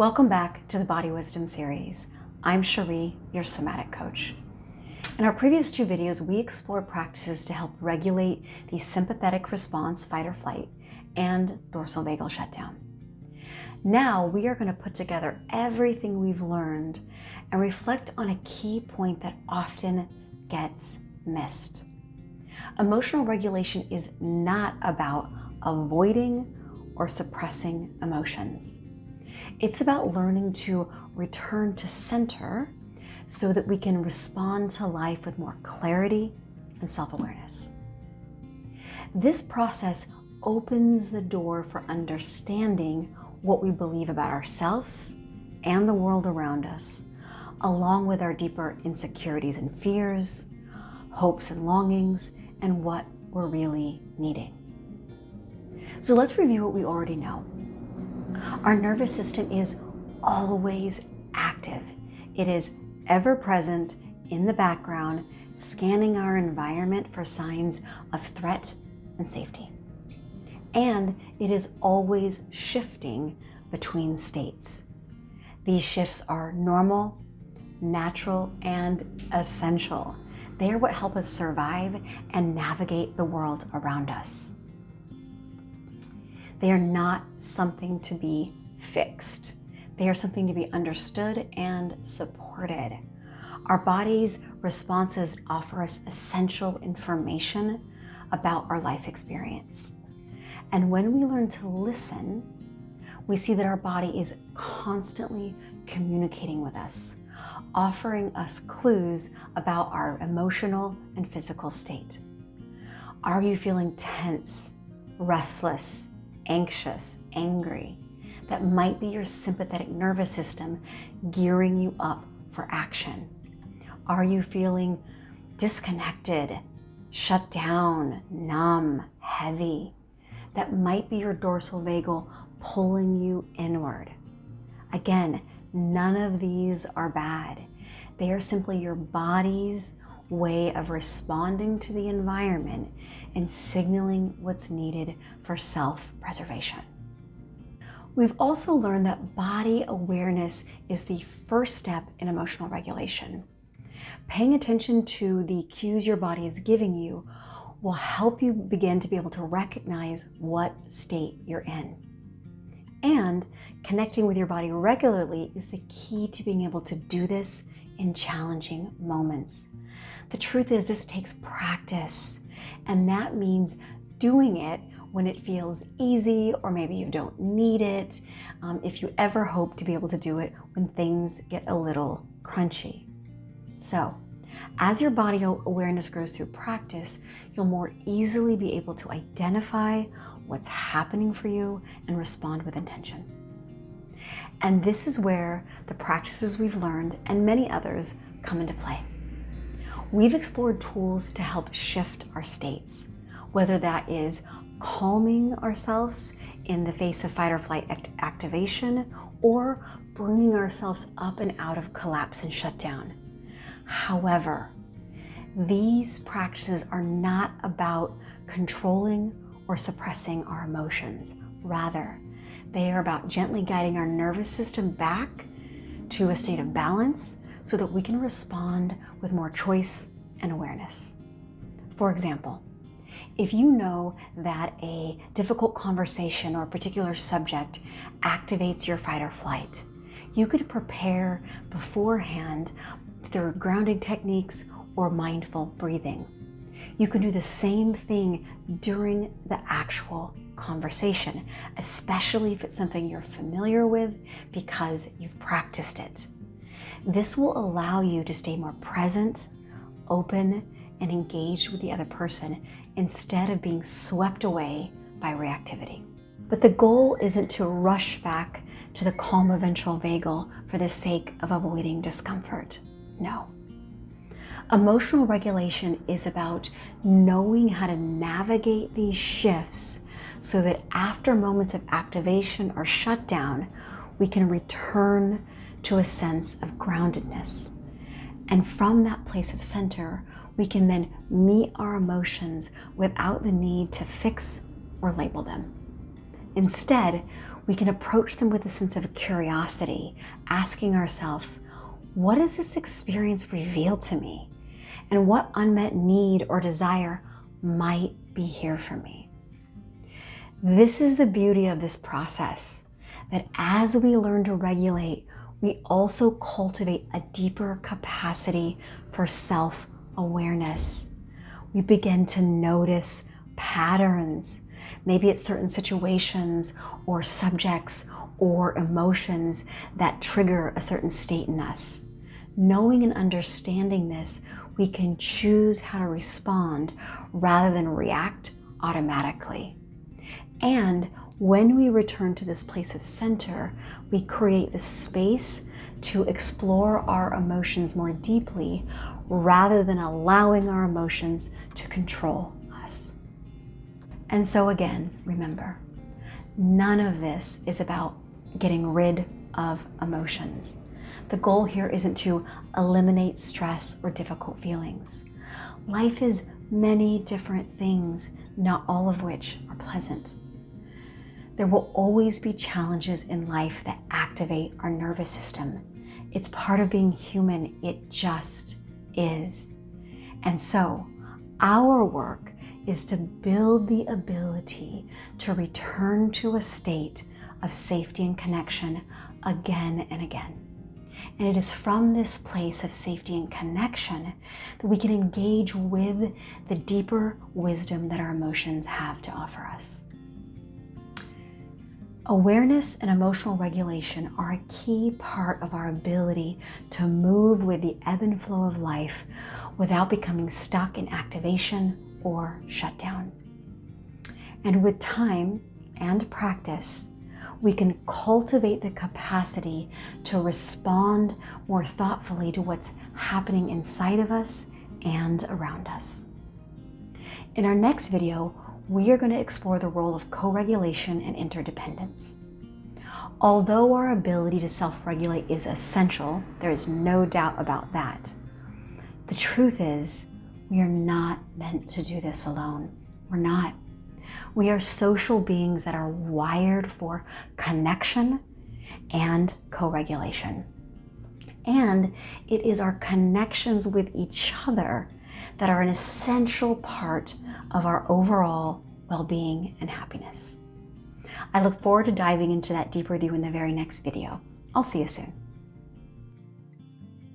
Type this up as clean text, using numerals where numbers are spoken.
Welcome back to the Body Wisdom series. I'm Cherie, your somatic coach. In our previous two videos, we explored practices to help regulate the sympathetic response, fight or flight, and dorsal vagal shutdown. Now we are going to put together everything we've learned and reflect on a key point that often gets missed. Emotional regulation is not about avoiding or suppressing emotions. It's about learning to return to center so that we can respond to life with more clarity and self-awareness. This process opens the door for understanding what we believe about ourselves and the world around us, along with our deeper insecurities and fears, hopes and longings, and what we're really needing. So let's review what we already know. Our nervous system is always active. It is ever present in the background, scanning our environment for signs of threat and safety. And it is always shifting between states. These shifts are normal, natural, and essential. They are what help us survive and navigate the world around us. They are not something to be fixed. They are something to be understood and supported. Our body's responses offer us essential information about our life experience. And when we learn to listen, we see that our body is constantly communicating with us, offering us clues about our emotional and physical state. Are you feeling tense, restless, anxious, angry? That might be your sympathetic nervous system gearing you up for action. Are you feeling disconnected, shut down, numb, heavy? That might be your dorsal vagal pulling you inward. Again, none of these are bad. They are simply your body's way of responding to the environment and signaling what's needed for self-preservation. We've also learned that body awareness is the first step in emotional regulation. Paying attention to the cues your body is giving you will help you begin to be able to recognize what state you're in. And connecting with your body regularly is the key to being able to do this in challenging moments. The truth is, this takes practice, and that means doing it when it feels easy or maybe you don't need it, if you ever hope to be able to do it when things get a little crunchy. So, as your body awareness grows through practice, you'll more easily be able to identify what's happening for you and respond with intention. And this is where the practices we've learned and many others come into play. We've explored tools to help shift our states, whether that is calming ourselves in the face of fight or flight activation, or bringing ourselves up and out of collapse and shutdown. However, these practices are not about controlling or suppressing our emotions. Rather, they are about gently guiding our nervous system back to a state of balance so that we can respond with more choice and awareness. For example, if you know that a difficult conversation or a particular subject activates your fight or flight, you could prepare beforehand through grounding techniques or mindful breathing. You can do the same thing during the actual conversation, especially if it's something you're familiar with because you've practiced it. This will allow you to stay more present, open, and engaged with the other person instead of being swept away by reactivity. But the goal isn't to rush back to the calm ventral vagal for the sake of avoiding discomfort. No. Emotional regulation is about knowing how to navigate these shifts so that after moments of activation or shutdown, we can return to a sense of groundedness. And from that place of center, we can then meet our emotions without the need to fix or label them. Instead, We can approach them with a sense of curiosity, asking ourselves, what does this experience reveal to me? And what unmet need or desire might be here for me? This is the beauty of this process, that as we learn to regulate, we also cultivate a deeper capacity for self-awareness. We begin to notice patterns. Maybe it's certain situations or subjects or emotions that trigger a certain state in us. Knowing and understanding this, we can choose how to respond rather than react automatically. And when we return to this place of center, we create the space to explore our emotions more deeply rather than allowing our emotions to control us. And so again, remember, none of this is about getting rid of emotions. The goal here isn't to eliminate stress or difficult feelings. Life is many different things, not all of which are pleasant. There will always be challenges in life that activate our nervous system. It's part of being human. It just is. And so our work is to build the ability to return to a state of safety and connection again and again. And it is from this place of safety and connection that we can engage with the deeper wisdom that our emotions have to offer us. Awareness and emotional regulation are a key part of our ability to move with the ebb and flow of life without becoming stuck in activation or shutdown. And with time and practice, we can cultivate the capacity to respond more thoughtfully to what's happening inside of us and around us. In our next video, we are going to explore the role of co-regulation and interdependence. Although our ability to self-regulate is essential, there is no doubt about that. The truth is, we are not meant to do this alone. We're not. We are social beings that are wired for connection and co-regulation. And it is our connections with each other that are an essential part of our overall well-being and happiness. I look forward to diving into that deeper with you in the very next video. I'll see you soon.